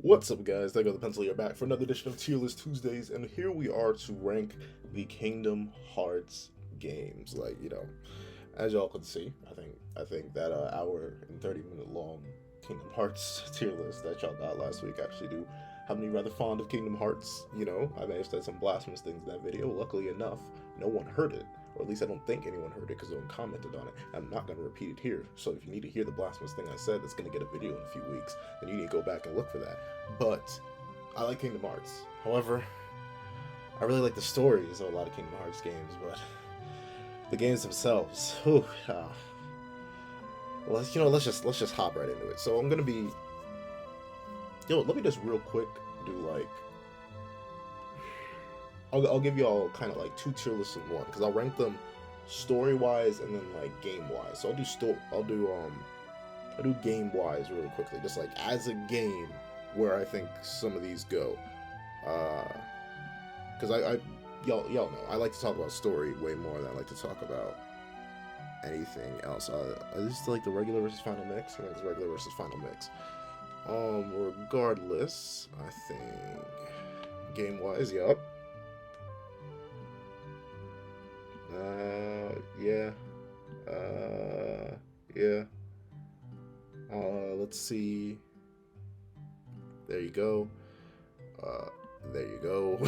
What's up, guys? There go the pencil here, back for another edition of Tier List Tuesdays, and here we are to rank the Kingdom Hearts games. As y'all can see, I think that hour and 30-minute long Kingdom Hearts tier list that y'all got last week actually do have me rather fond of Kingdom Hearts. I may have said some blasphemous things in that video. Luckily enough, no one heard it. Or at least I don't think anyone heard it because no one commented on it. I'm not going to repeat it here. So if you need to hear the blasphemous thing I said that's going to get a video in a few weeks, then you need to go back and look for that. But I like Kingdom Hearts. However, I really like the stories of a lot of Kingdom Hearts games, but the games themselves, let's just hop right into it. So I'm gonna be, let me just real quick do I'll give you all kind of like two tier lists in one because I'll rank them story wise and then like game wise. So I'll do game wise really quickly, just like as a game where I think some of these go. Because y'all know I like to talk about story way more than I like to talk about anything else. Is this like the regular versus final mix? I think it's regular versus final mix. Regardless, I think game wise, yup. Yeah. Yeah. Let's see. There you go. There you go.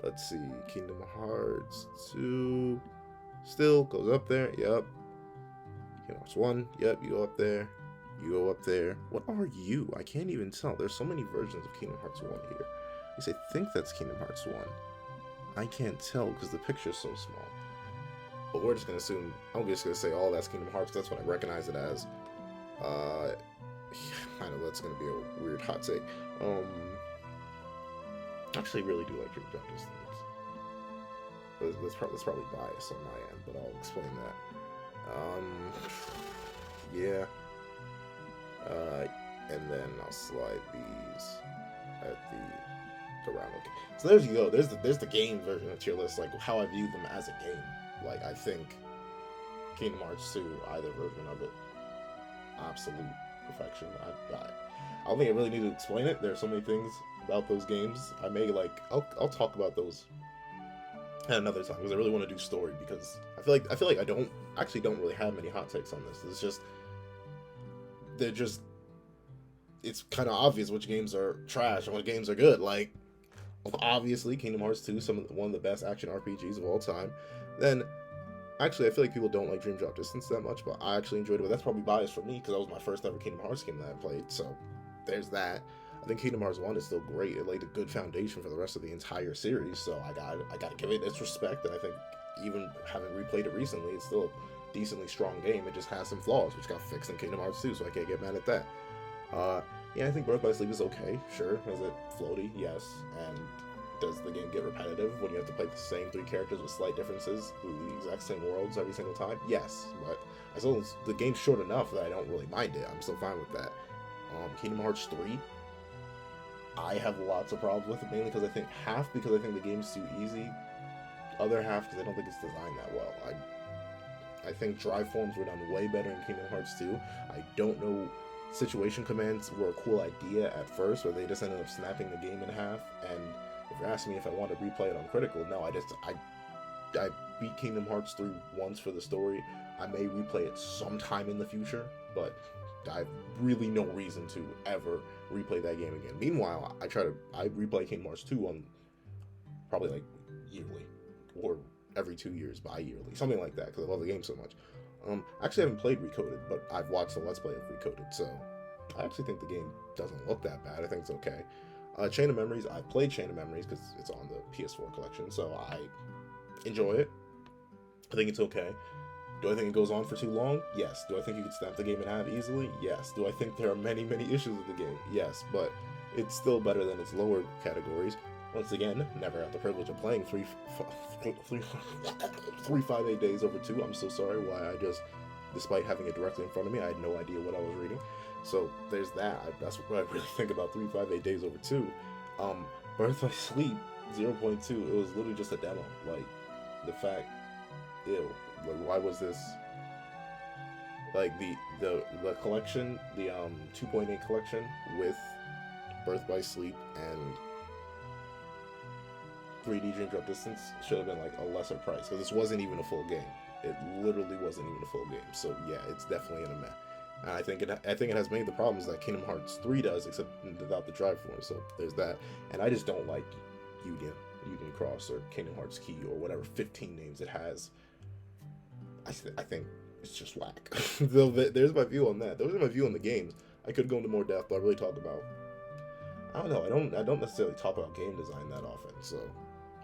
Let's see. Kingdom Hearts 2 still goes up there. Yep. Kingdom Hearts 1. Yep. You go up there. You go up there. What are you? I can't even tell. There's so many versions of Kingdom Hearts 1 here. At least I think that's Kingdom Hearts 1. I can't tell because the picture's so small. But we're just going to assume, I'm just going to say all that's Kingdom Hearts because that's what I recognize it as. I know that's going to be a weird hot take. I actually really do like Dream Drop Distance. That's probably bias on my end, but I'll explain that. Yeah. And then I'll slide these at the round. Okay. So there you go. There's the game version of tier list, like how I view them as a game. Like I think Kingdom Hearts 2, either version of it, absolute perfection. I don't think I really need to explain it. There are so many things about those games. I'll talk about those at another time because I really want to do story because I feel like I don't really have many hot takes on this. It's kind of obvious which games are trash and what games are good. Like obviously Kingdom Hearts 2, one of the best action RPGs of all time. Then actually, I feel like people don't like Dream Drop Distance that much, but I actually enjoyed it. But that's probably biased for me because that was my first ever Kingdom Hearts game that I played. So there's that. I think Kingdom Hearts 1 is still great. It laid a good foundation for the rest of the entire series. So I gotta give it its respect. And I think even having replayed it recently, it's still a decently strong game. It just has some flaws, which got fixed in Kingdom Hearts 2. So I can't get mad at that. Yeah, I think Birth by Sleep is okay. Sure, is it floaty? Yes. And does the game get repetitive when you have to play the same three characters with slight differences through the exact same worlds every single time? Yes, but the game's short enough that I don't really mind it. I'm still fine with that. Kingdom Hearts 3, I have lots of problems with it, mainly because I think the game's too easy, other half because I don't think it's designed that well. I think drive forms were done way better in Kingdom Hearts 2. I don't know, situation commands were a cool idea at first, but they just ended up snapping the game in half. And if you're asking me if I want to replay it on Critical, no, I beat Kingdom Hearts 3 once for the story. I may replay it sometime in the future, but I have really no reason to ever replay that game again. Meanwhile, I replay Kingdom Hearts 2 on probably like yearly or every 2 years, bi-yearly, something like that, because I love the game so much. Actually, I haven't played Recoded, but I've watched the Let's Play of Recoded, so I actually think the game doesn't look that bad. I think it's okay. Chain of Memories, I played Chain of Memories because it's on the PS4 collection, so I enjoy it. I think it's okay. Do I think it goes on for too long? Yes. Do I think you could snap the game in half easily? Yes. Do I think there are many, many issues with the game? Yes, but it's still better than its lower categories. Once again, never had the privilege of playing 358 Days over 2. I'm so sorry why despite having it directly in front of me, I had no idea what I was reading. So there's that. That's what I really think about 358 Days over 2. Birth by Sleep 0.2, it was literally just a demo. Like, the fact, ew, like, why was this, like, the collection, the 2.8 collection with Birth by Sleep and 3D Dream Drop Distance should have been like a lesser price because this wasn't even a full game. It literally wasn't even a full game. So yeah, it's definitely in a meh. And I think it has many of the problems that Kingdom Hearts 3 does, except without the drive form. So there's that. And I just don't like Union Cross or Kingdom Hearts Key or whatever 15 names it has. I think it's just whack. There's my view on that. Those are my view on the games. I could go into more depth, but I really talk about. I don't know. I don't necessarily talk about game design that often, so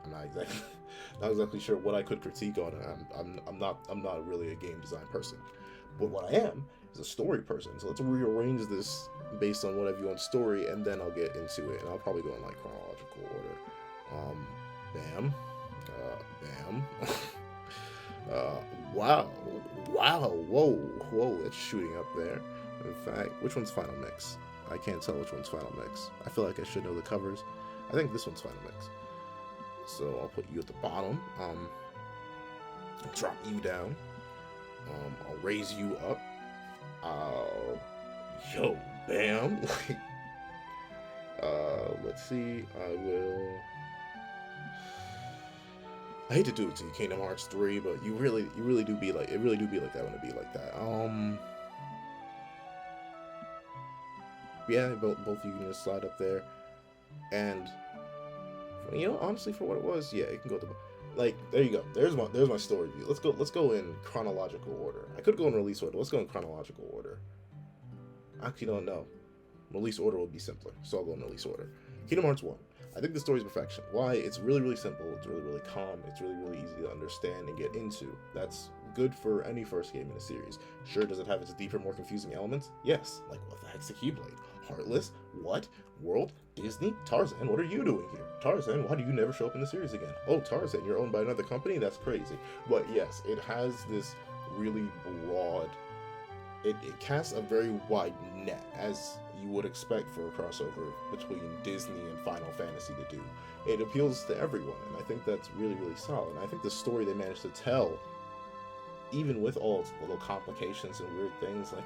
I'm not exactly sure what I could critique on it. I'm not really a game design person, but what I am is a story person. So let's rearrange this based on what I view on story, and then I'll get into it, and I'll probably go in like chronological order. Bam, wow, whoa, it's shooting up there. In fact, which one's Final Mix? I can't tell which one's Final Mix. I feel like I should know the covers. I think this one's Final Mix. So I'll put you at the bottom. I'll drop you down. I'll raise you up. Yo, bam. Let's see. I hate to do it to you, Kingdom Hearts 3, but you really do be like, it really do be like that when it be like that. Yeah, both of you can just slide up there, and honestly, for what it was, yeah, it can go to like, there you go. There's my story view. Let's go in chronological order. I could go in release order. Let's go in chronological order. I actually don't know. Release order will be simpler, so I'll go in release order. Kingdom Hearts 1. I think the story's perfection. Why? It's really simple. It's really calm. It's really easy to understand and get into. That's good for any first game in a series. Sure, does it have its deeper, more confusing elements? Yes. Like, what the heck's the Keyblade? Heartless? What? World? Disney? Tarzan? What are you doing here? Tarzan, why do you never show up in the series again? Oh, Tarzan, you're owned by another company? That's crazy. But yes, it has this really broad... It casts a very wide net, as you would expect for a crossover between Disney and Final Fantasy to do. It appeals to everyone, and I think that's really solid. And I think the story they managed to tell, even with all its little complications and weird things like,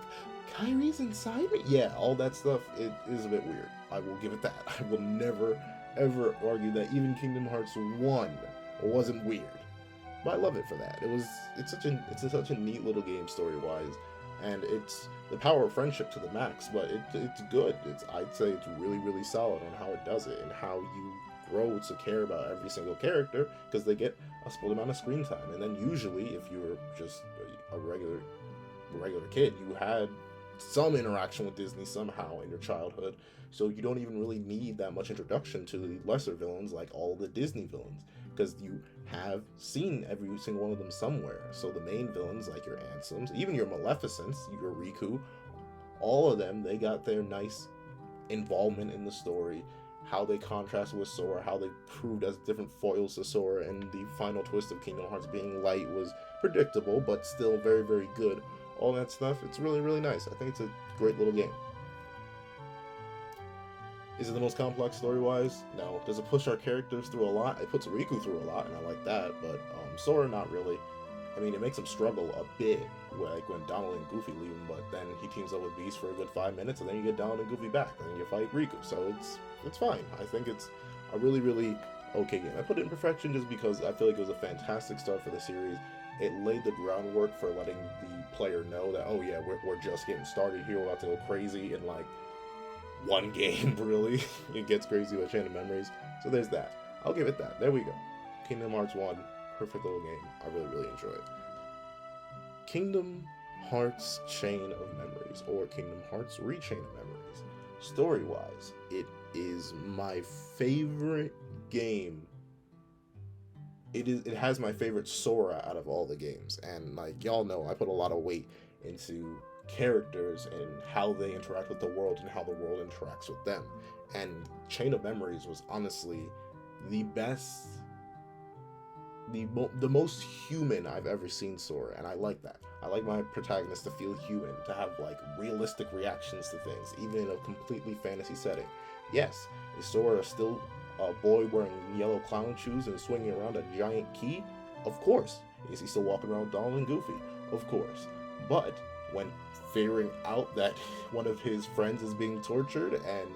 Kyrie's inside me? Yeah, all that stuff, it is a bit weird. I will give it that. I will never, ever argue that even Kingdom Hearts 1 wasn't weird. But I love it for that. It's such a neat little game story-wise. And it's the power of friendship to the max, but it's good. I'd say it's really solid on how it does it and how you grow to care about every single character because they get a split amount of screen time. And then usually, if you're just a regular kid, you had some interaction with Disney somehow in your childhood, so you don't even really need that much introduction to the lesser villains like all the Disney villains, because you have seen every single one of them somewhere. So the main villains, like your Ansems, even your Maleficents, your Riku, all of them, they got their nice involvement in the story, how they contrast with Sora, how they proved as different foils to Sora, and the final twist of Kingdom Hearts being light was predictable, but still very good. All that stuff, it's really nice. I think it's a great little game. Is it the most complex story-wise? No. Does it push our characters through a lot? It puts Riku through a lot, and I like that, but Sora, not really. I mean, it makes him struggle a bit, like when Donald and Goofy leave him, but then he teams up with Beast for a good 5 minutes, and then you get Donald and Goofy back, and then you fight Riku, so it's fine. I think it's a really okay game. I put it in perfection just because I feel like it was a fantastic start for the series. It laid the groundwork for letting the player know that, oh yeah, we're just getting started here, we're about to go crazy in like one game, really. It gets crazy with Chain of Memories. So there's that. I'll give it that. There we go. Kingdom Hearts 1, perfect little game. I really enjoy it. Kingdom Hearts Chain of Memories, or Kingdom Hearts Rechain of Memories. Story-wise, it is my favorite game. It has my favorite Sora out of all the games, and like y'all know, I put a lot of weight into characters and how they interact with the world and how the world interacts with them. And Chain of Memories was honestly the best, the most human I've ever seen Sora, and I like that. I like my protagonist to feel human, to have like realistic reactions to things, even in a completely fantasy setting. Yes, is Sora still a boy wearing yellow clown shoes and swinging around a giant key? Of course. Is he still walking around with Donald and Goofy? Of course. But when figuring out that one of his friends is being tortured and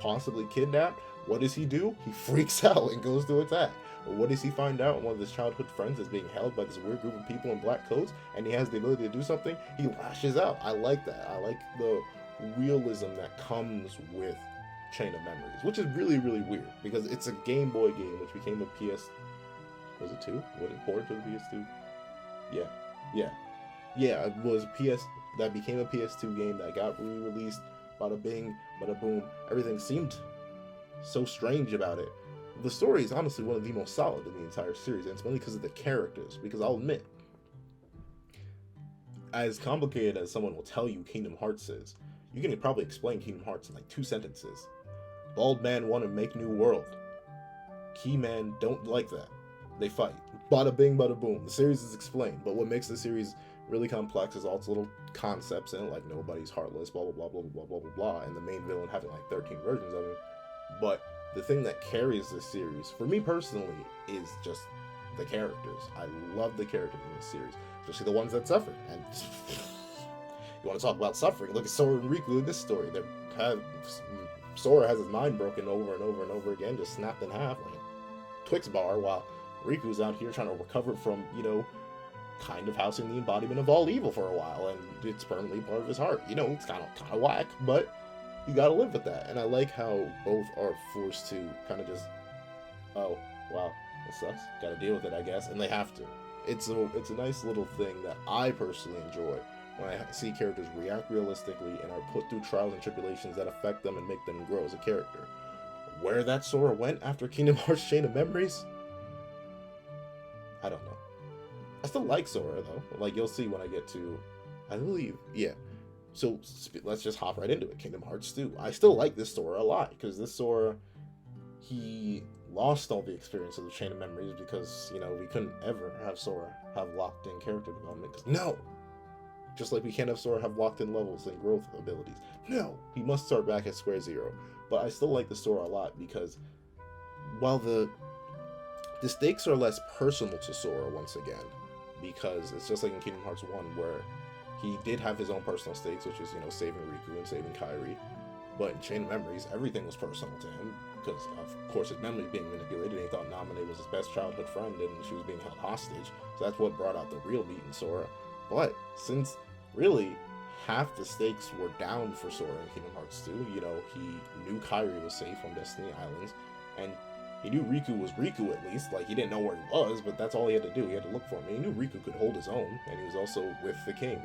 possibly kidnapped. What does he do? He freaks out and goes to attack. Or what does he find out? One of his childhood friends is being held by this weird group of people in black coats, and he has the ability to do something. He lashes out. I like that. I like the realism that comes with Chain of Memories, which is really, really weird because it's a Game Boy game which became a PS. Was it 2? Was it ported to the PS2? Yeah. It was PS that became a PS2 game that got re-released. Bada bing, bada boom. Everything seemed so strange about it. The story is honestly one of the most solid in the entire series, and it's mainly because of the characters. Because I'll admit, as complicated as someone will tell you Kingdom Hearts is, you can probably explain Kingdom Hearts in like 2 sentences. Bald man want to make new world. Key man don't like that. They fight. Bada bing, bada boom. The series is explained, but what makes the series really complex is all its little concepts in it, like nobody's heartless, blah blah blah blah blah blah blah blah, and the main villain having like 13 versions of it. But the thing that carries this series, for me personally, is just the characters. I love the characters in this series, especially the ones that suffer. And you want to talk about suffering? Look at Sora and Riku in this story. Sora has his mind broken over and over and over again, just snapped in half like a Twix bar, while Riku's out here trying to recover from, kind of housing the embodiment of all evil for a while, and it's permanently part of his heart. It's kind of whack, but you gotta live with that. And I like how both are forced to kind of just, oh, wow, that sucks. Gotta deal with it, I guess, and they have to. It's a nice little thing that I personally enjoy when I see characters react realistically and are put through trials and tribulations that affect them and make them grow as a character. Where that Sora went after Kingdom Hearts Chain of Memories, I don't know. I still like Sora, though. Like, you'll see when I get to, I believe, yeah. So, let's just hop right into it. Kingdom Hearts 2. I still like this Sora a lot, because this Sora, he lost all the experience of the Chain of Memories because, we couldn't ever have Sora have locked-in character development. No! Just like we can't have Sora have locked-in levels and growth abilities. No! He must start back at square zero. But I still like the Sora a lot, because while the stakes are less personal to Sora once again, because it's just like in Kingdom Hearts 1 where he did have his own personal stakes, which is, saving Riku and saving Kairi. But in Chain of Memories, everything was personal to him, because of course his memory being manipulated, and he thought Naminé was his best childhood friend and she was being held hostage. So that's what brought out the real meat in Sora. But since really half the stakes were down for Sora in Kingdom Hearts 2, he knew Kairi was safe on Destiny Islands, and he knew Riku was Riku at least. Like, he didn't know where he was, but that's all he had to do. He had to look for him. And he knew Riku could hold his own, and he was also with the king.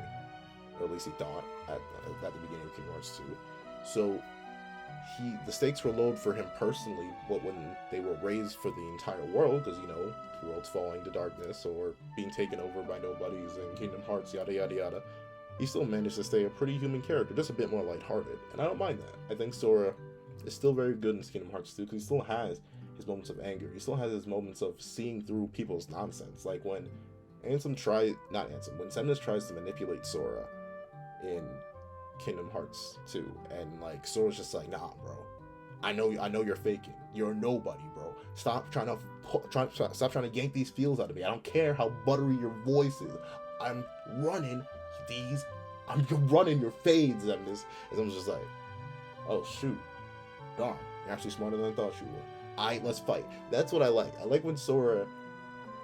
Or at least he thought at the beginning of Kingdom Hearts 2. So, the stakes were low for him personally, but when they were raised for the entire world, because, the world's falling to darkness, or being taken over by nobodies in Kingdom Hearts, yada yada yada, he still managed to stay a pretty human character, just a bit more lighthearted. And I don't mind that. I think Sora is still very good in Kingdom Hearts 2, because he still has his moments of anger. He still has his moments of seeing through people's nonsense. Like when when Xemnas tries to manipulate Sora in Kingdom Hearts 2, and like Sora's just like, nah, bro. I know you're faking. You're nobody, bro. Stop trying to yank these feels out of me. I don't care how buttery your voice is. I'm running your fades, Xemnas. And I'm just like, oh shoot. Darn, you're actually smarter than I thought you were. Let's fight. That's what I like. I like when Sora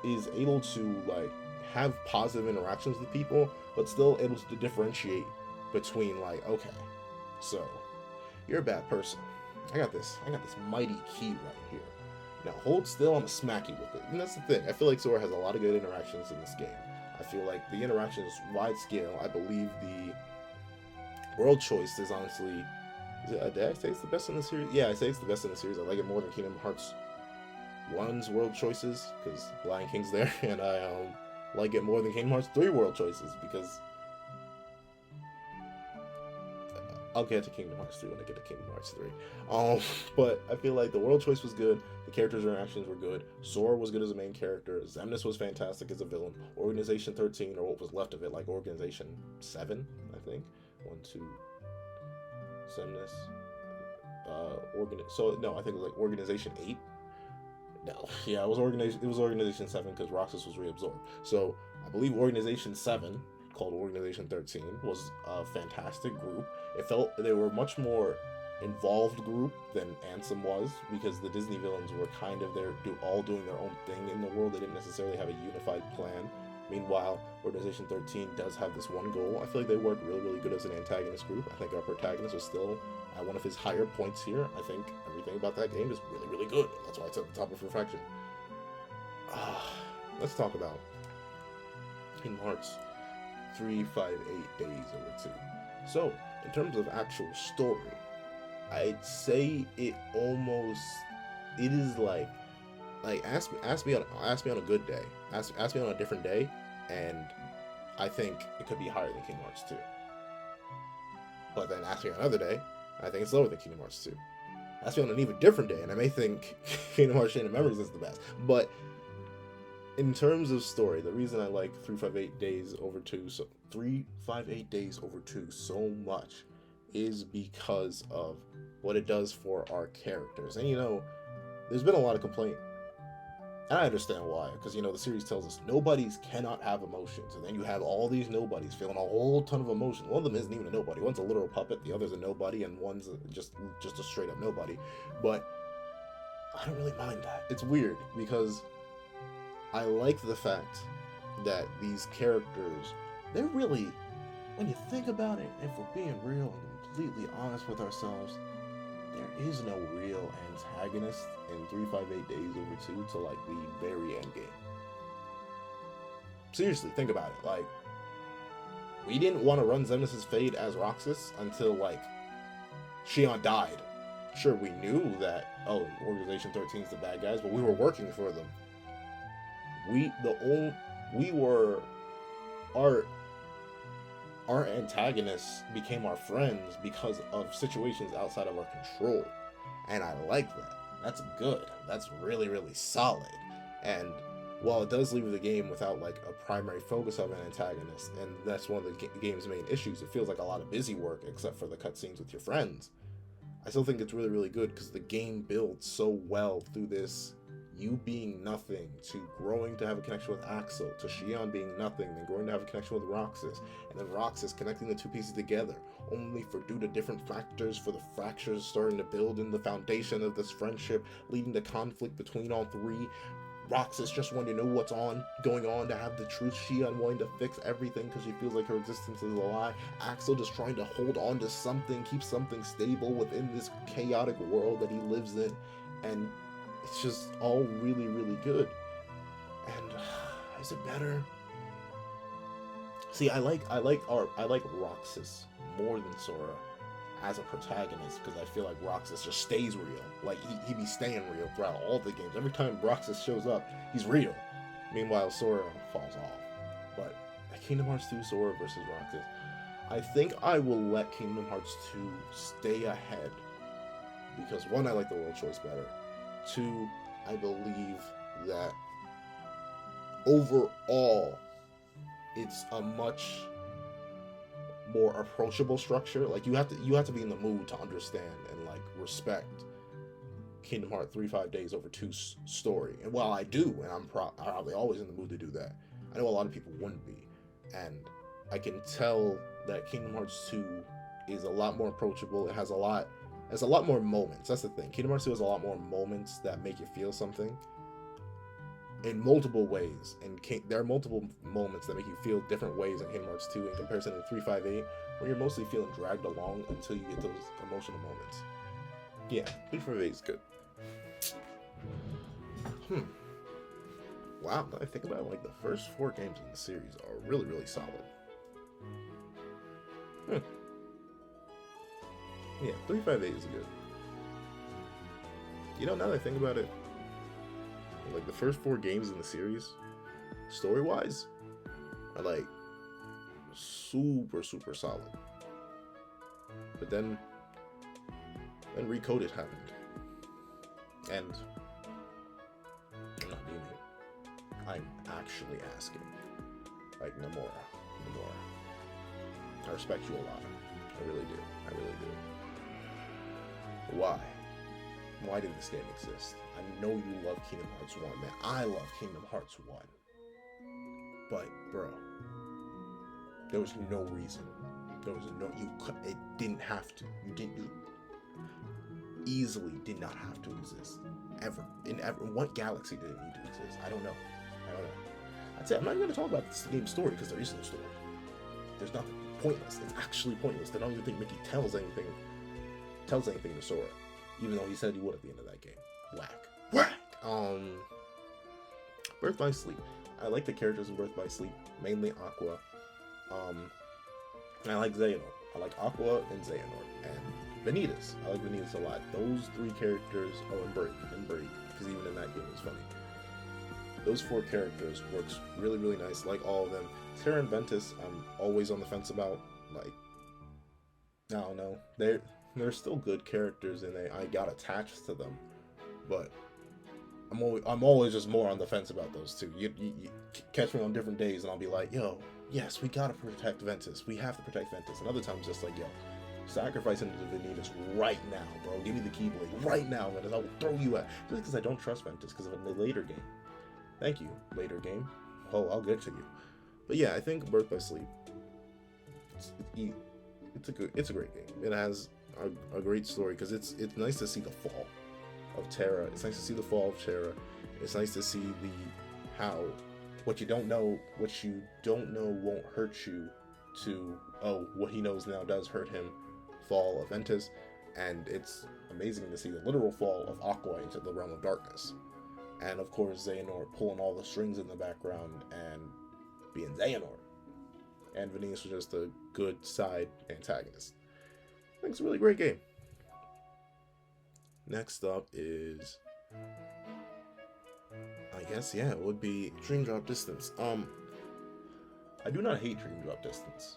is able to like have positive interactions with people, but still able to differentiate between like, okay, so you're a bad person. I got this mighty key right here. Now hold still, I'm gonna smack you with it. And that's the thing. I feel like Sora has a lot of good interactions in this game. I feel like the interactions wide scale. I believe the world choice is honestly. Did I say it's the best in the series? Yeah, I say it's the best in the series. I like it more than Kingdom Hearts 1's world choices, because Lion King's there, and I like it more than Kingdom Hearts 3 world choices, because I'll get to Kingdom Hearts 3 when I get to Kingdom Hearts 3. But I feel like the world choice was good, the characters' interactions were good, Sora was good as a main character, Xemnas was fantastic as a villain, Organization 13, or what was left of it, like Organization 7, I think. 1, 2... Xemnas, I think it was like Organization 8. No, yeah, it was Organization 7 because Roxas was reabsorbed. So I believe Organization 7, called Organization 13, was a fantastic group. It felt they were much more involved group than Ansem was, because the Disney villains were kind of there, all doing their own thing in the world. They didn't necessarily have a unified plan. Meanwhile, Organization 13 does have this one goal. I feel like they work really, really good as an antagonist group. I think our protagonist was still at one of his higher points here. I think everything about that game is really, really good. That's why it's at the top of Refraction. Let's talk about Kingdom Hearts 358 Days Over 2. So, in terms of actual story, I'd say it is like ask me on a good day, ask me on a different day, and I think it could be higher than Kingdom Hearts 2. But then ask me on another day, I think it's lower than Kingdom Hearts 2. Ask me on an even different day, and I may think Kingdom Hearts Chain of Memories is the best. But in terms of story, the reason I like 358 Days Over 2 so much is because of what it does for our characters. And there's been a lot of complaint, and I understand why, because the series tells us nobodies cannot have emotions, and then you have all these nobodies feeling a whole ton of emotion. One of them isn't even a nobody. One's a literal puppet, the other's a nobody, and one's just a straight up nobody. But I don't really mind that. It's weird because I like the fact that these characters, they're really, when you think about it, if we're being real and completely honest with ourselves, there is no real antagonist in 358 Days Over 2 to the very end game. Seriously, think about it. We didn't want to run Xemnas' Fate as Roxas until Xion died. Sure, we knew that Organization 13 is the bad guys, but we were working for them. Our antagonists became our friends because of situations outside of our control. And I like that. That's good. That's really, really solid. And while it does leave the game without a primary focus of an antagonist, and that's one of the game's main issues, it feels like a lot of busy work except for the cutscenes with your friends. I still think it's really, really good because the game builds so well through this you being nothing, to growing to have a connection with Axel, to Xion being nothing, then growing to have a connection with Roxas, and then Roxas connecting the two pieces together, only for due to different factors for the fractures starting to build in the foundation of this friendship, leading to conflict between all three. Roxas just wanting to know what's going on, to have the truth. Xion wanting to fix everything because she feels like her existence is a lie. Axel just trying to hold on to something, keep something stable within this chaotic world that he lives in, and it's just all really, really good. And is it better? See, I like Roxas more than Sora as a protagonist, because I feel like Roxas just stays real. He be staying real throughout all the games. Every time Roxas shows up, he's real. Meanwhile, Sora falls off. But Kingdom Hearts 2 Sora versus Roxas, I think I will let Kingdom Hearts 2 stay ahead, because one, I like the world choice better. Two, I believe that overall it's a much more approachable structure. Like, you have to be in the mood to understand and like respect Kingdom Hearts 3-5 Days Over 2's story. And while I do, and I'm probably always in the mood to do that, I know a lot of people wouldn't be. And I can tell that Kingdom Hearts 2 is a lot more approachable. It has a lot more moments. That's the thing. Kingdom Hearts 2 has a lot more moments that make you feel something in multiple ways. And there are multiple moments that make you feel different ways in Kingdom Hearts 2 in comparison to 358, where you're mostly feeling dragged along until you get those emotional moments. Yeah, 358 is good. Wow, now I think about it, like, the first 4 games in the series are really, really solid. Yeah, 358 is good. You know, now that I think about it, like, the first 4 games in the series, story-wise, are, like, super, super solid. But then Recoded happened. And I'm not meaning it. I'm actually asking. Like, Nomura. I respect you a lot. I really do. Why? Why did this game exist? I know you love Kingdom Hearts 1, man. I love Kingdom Hearts 1. But, bro, there was no reason. It didn't have to. easily did not have to exist. Ever. In what galaxy did it need to exist? I don't know. That's it. I'm not even going to talk about this game's story because there is no story. There's nothing. Pointless. It's actually pointless. I don't even think Mickey tells anything to Sora. Even though he said he would at the end of that game. Whack. Birth by Sleep. I like the characters in Birth by Sleep. Mainly Aqua. And I like Xehanort. I like Aqua and Xehanort. And Vanitas. I like Vanitas a lot. Those 3 characters, and Braid, because even in that game it was funny. Those 4 characters works really, really nice. Like all of them. Terra and Ventus, I'm always on the fence about. Like, I don't know. They're still good characters, and I got attached to them. But I'm always just more on the fence about those 2. You catch me on different days, and I'll be like, yo, yes, we gotta protect Ventus. We have to protect Ventus. And other times, just like, yo, sacrifice him to Vanitas right now, bro. Give me the Keyblade right now, Ventus. I will throw you out. Just because I don't trust Ventus because of a later game. Thank you, later game. Oh, I'll get to you. But yeah, I think Birth by Sleep. It's a great game. It has a great story because it's nice to see the fall of Terra. It's nice to see the fall of Terra. It's nice to see how what you don't know won't hurt you to what he knows now does hurt him. Fall of Ventus, and it's amazing to see the literal fall of Aqua into the realm of darkness. And of course, Xehanort pulling all the strings in the background and being Xehanort. And Vanitas was just a good side antagonist. I think it's a really great game. Next up is, I guess, yeah, it would be Dream Drop Distance. I do not hate Dream Drop Distance.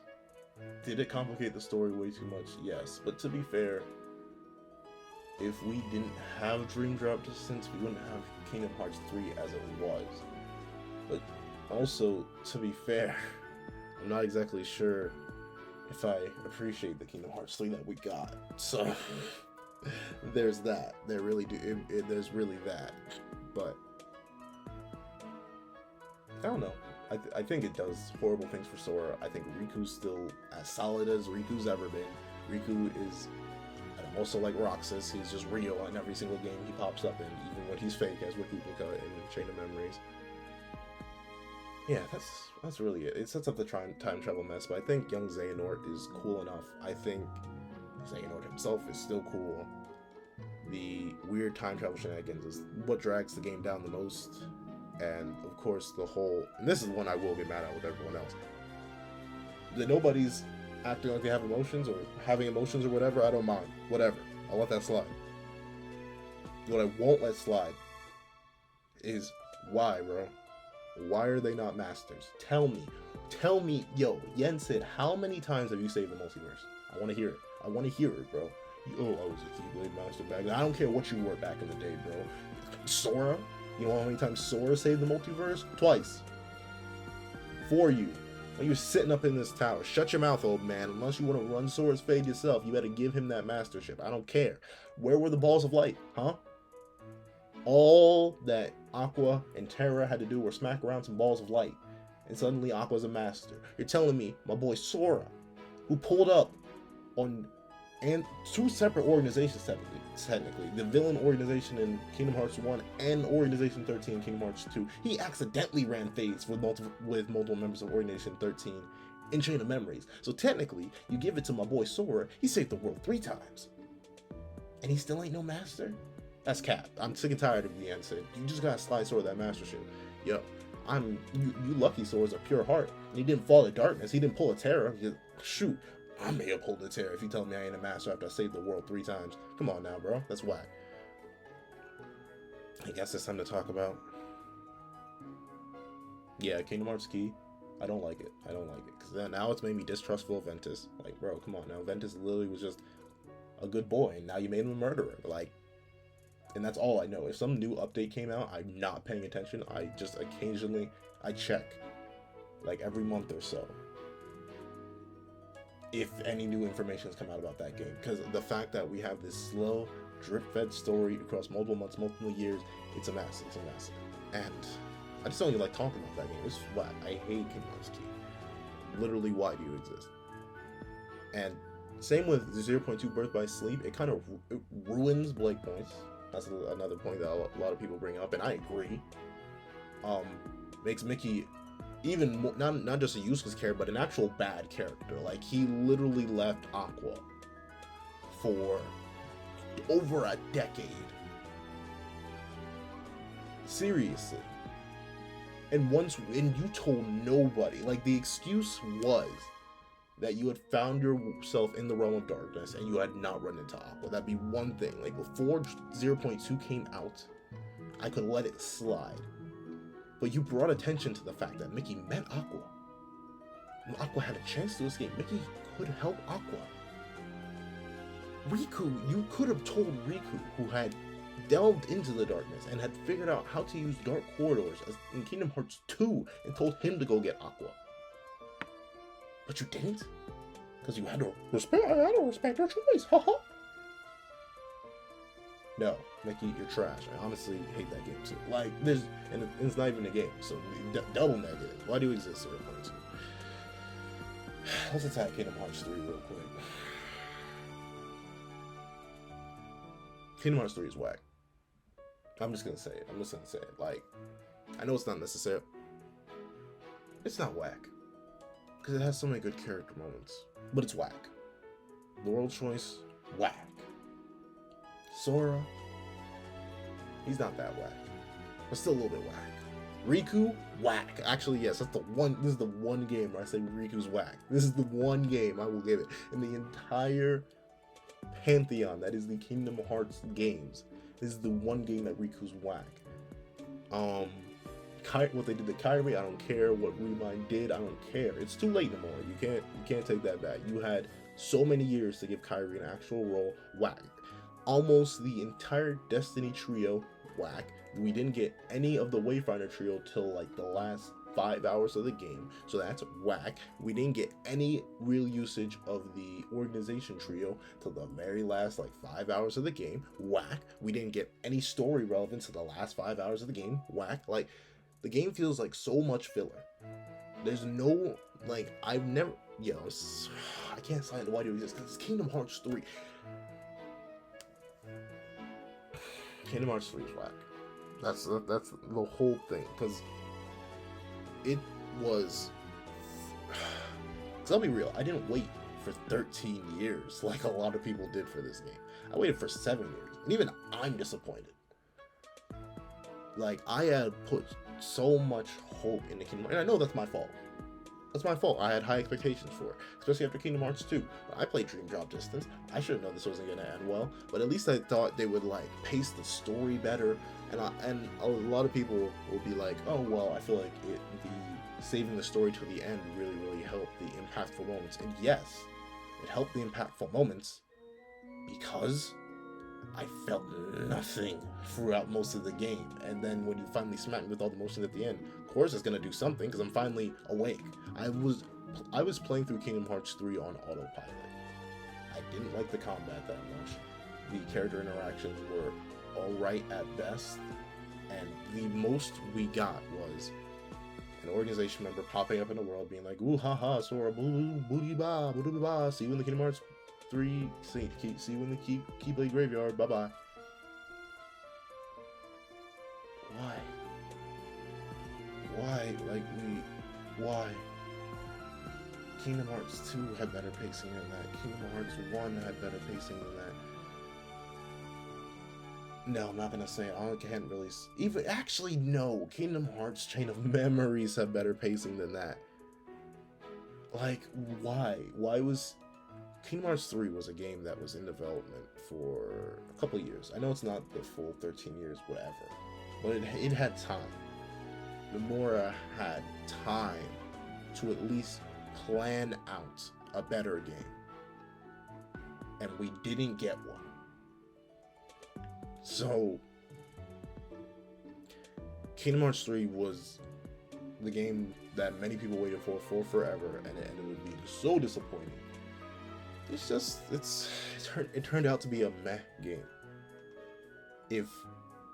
Did it complicate the story way too much? Yes. But to be fair, if we didn't have Dream Drop Distance, we wouldn't have Kingdom Hearts 3 as it was. But also, to be fair, I'm not exactly sure if I appreciate the Kingdom Hearts 3 that we got. So, there's that. There's really that. But, I don't know. I think it does horrible things for Sora. I think Riku's still as solid as Riku's ever been. Riku is also like Roxas. He's just real in every single game he pops up in, even when he's fake, as with Kublika in Chain of Memories. Yeah, that's really it. It sets up the time travel mess, but I think young Xehanort is cool enough. I think Xehanort himself is still cool. The weird time travel shenanigans is what drags the game down the most. And of course and this is one I will get mad at with everyone else. That nobody's acting like they have emotions or having emotions or whatever, I don't mind. Whatever. I'll let that slide. What I won't let slide is why, bro? Why are they not masters? Tell me, yo, Yen said, how many times have you saved the multiverse? I want to hear it. I want to hear it, bro. I was a Keyblade master back then. I don't care what you were back in the day, bro. Sora? You know how many times Sora saved the multiverse? Twice. For you. When you're sitting up in this tower. Shut your mouth, old man. Unless you want to run Sora's fade yourself, you better give him that mastership. I don't care. Where were the balls of light, huh? All that Aqua and Terra had to do were smack around some balls of light. And suddenly Aqua's a master. You're telling me my boy Sora, who pulled up on 2 separate organizations technically, the villain organization in Kingdom Hearts 1 and Organization 13 in Kingdom Hearts 2, he accidentally ran fades with multiple members of Organization 13 in Chain of Memories. So technically, you give it to my boy Sora, he saved the world 3 times. And he still ain't no master? That's cap. I'm sick and tired of the answer. You just gotta slide Sora that mastership. Yo, you lucky Sora's a pure heart. He didn't fall to darkness. He didn't pull a Terra. Shoot. I may have pulled a Terra if you tell me I ain't a master after I saved the world 3 times. Come on now, bro. That's whack. I guess it's time to talk about... Yeah, Kingdom Hearts Key. I don't like it. Because now it's made me distrustful of Ventus. Like, bro, come on now. Ventus literally was just a good boy, and now you made him a murderer. Like, and that's all I know. If some new update came out, I'm not paying attention. I just occasionally, I check. Like, every month or so. If any new information has come out about that game. Because the fact that we have this slow, drip-fed story across multiple months, multiple years, it's a mess. And I just don't even like talking about that game. It's why I hate Kingdom Hearts Key. Literally, why do you exist? And Same with the 0.2 Birth by Sleep. It kind of ruins Blake points. That's another point that a lot of people bring up, and I agree. Makes Mickey even more, not just a useless character, but an actual bad character. Like, he literally left Aqua for over a decade. Seriously. And you told nobody. Like, the excuse was that you had found yourself in the realm of darkness and you had not run into Aqua. That'd be one thing. Like, before 0.2 came out, I could let it slide. But you brought attention to the fact that Mickey met Aqua. When Aqua had a chance to escape, Mickey could help Aqua. Riku, you could have told Riku, who had delved into the darkness and had figured out how to use dark corridors as in Kingdom Hearts 2, and told him to go get Aqua. But you didn't? Because you had to respect your choice, haha. No, Mickey, you're trash. I honestly hate that game too. Like, and it's not even a game, so double negative. Why do you exist, 0.2? Let's attack Kingdom Hearts 3 real quick. Kingdom Hearts 3 is whack. I'm just gonna say it. Like, I know it's not necessary. It's not whack. Because it has so many good character moments. But it's whack. The world choice, whack. Sora, he's not that whack, but still a little bit whack. Riku, whack. Actually, yes, this is the one game where I say Riku's whack. This is the one game I will give it in the entire pantheon that is the Kingdom Hearts games. This is the one game that Riku's whack. What they did to Kairi, I don't care. What Remind did, I don't care. It's too late no more. You can't take that back. You had so many years to give Kairi an actual role. Whack. Almost the entire Destiny trio, whack. We didn't get any of the Wayfinder trio till like the last 5 hours of the game, so that's whack. We didn't get any real usage of the Organization trio till the very last like 5 hours of the game, whack. We didn't get any story relevance to the last 5 hours of the game, whack. Like, the game feels like so much filler. There's no, like, I can't sign the why do exist because it's Kingdom Hearts 3. Kingdom Hearts 3 is whack. That's the whole thing, because it was. Because I'll be real, I didn't wait for 13 years like a lot of people did for this game. I waited for 7 years, and even I'm disappointed. Like, I had put so much hope into Kingdom Hearts, and I know that's my fault. That's my fault. I had high expectations for it, especially after Kingdom Hearts 2. I played Dream Drop Distance. I should have known this wasn't going to end well, but at least I thought they would like pace the story better. And a lot of people will be like, "Oh well, I feel like the saving the story to the end really helped the impactful moments." And yes, it helped the impactful moments because I felt nothing throughout most of the game. And then when you finally smack me with all the motions at the end, of course it's gonna do something because I'm finally awake. I was playing through Kingdom Hearts 3 on autopilot. I didn't like the combat that much. The character interactions were alright at best, and the most we got was an Organization member popping up in the world being like, "Ooh ha ha, Sora, boo booty ba, boo boo ba, see you in the Kingdom Hearts 3, see you in the Keyblade Graveyard, bye bye." Why? Kingdom Hearts 2 had better pacing than that. Kingdom Hearts 1 had better pacing than that. No, I'm not gonna say it. I can't really even. Actually, no. Kingdom Hearts Chain of Memories have better pacing than that. Like, why? Why was Kingdom Hearts 3 was a game that was in development for a couple of years. I know it's not the full 13 years, whatever, but it had time. Nomura had time to at least plan out a better game, and we didn't get one. So Kingdom Hearts 3 was the game that many people waited for forever, and it would be so disappointing. It turned out to be a meh game. If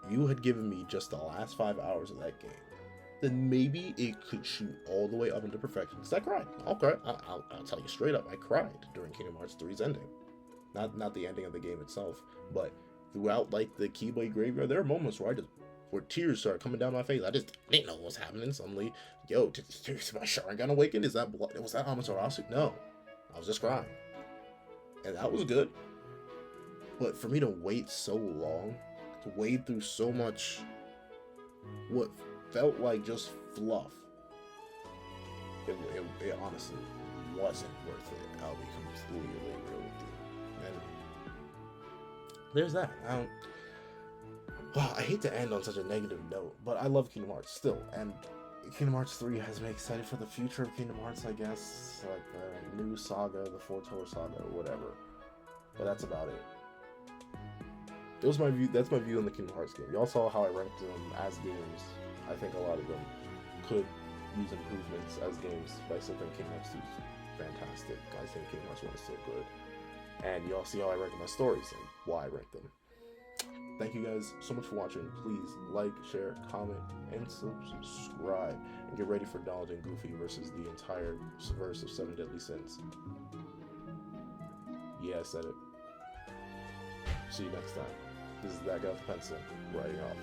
you had given me just the last 5 hours of that game, then maybe it could shoot all the way up into perfection. Because I cried. I'll cry. I'll tell you straight up. I cried during Kingdom Hearts 3's ending. Not the ending of the game itself, but throughout like the Keyblade Graveyard, there are moments where tears started coming down my face. I didn't know what was happening. Suddenly, yo, did my Sharingan awaken? Is that blood? Was that Amaterasu? No, I was just crying, and that was good. But for me to wait so long, to wade through so much, what felt like just fluff, it honestly wasn't worth it. I'll be completely real with you. And there's that. I hate to end on such a negative note, but I love Kingdom Hearts still, and Kingdom Hearts 3 has me excited for the future of Kingdom Hearts, I guess, like the new saga, the Four-Tour saga, or whatever. But that's about it. It was my view. That's my view on the Kingdom Hearts game. Y'all saw how I ranked them as games. I think a lot of them could use improvements as games, but I still think Kingdom Hearts 2 is fantastic. I think Kingdom Hearts 1 is still good. And y'all see how I rank my stories and why I rank them. Thank you guys so much for watching. Please like, share, comment, and subscribe. And get ready for Donald and Goofy versus the entire verse of 7 Deadly Sins. Yeah, I said it. See you next time. This is that guy with the pencil, writing off.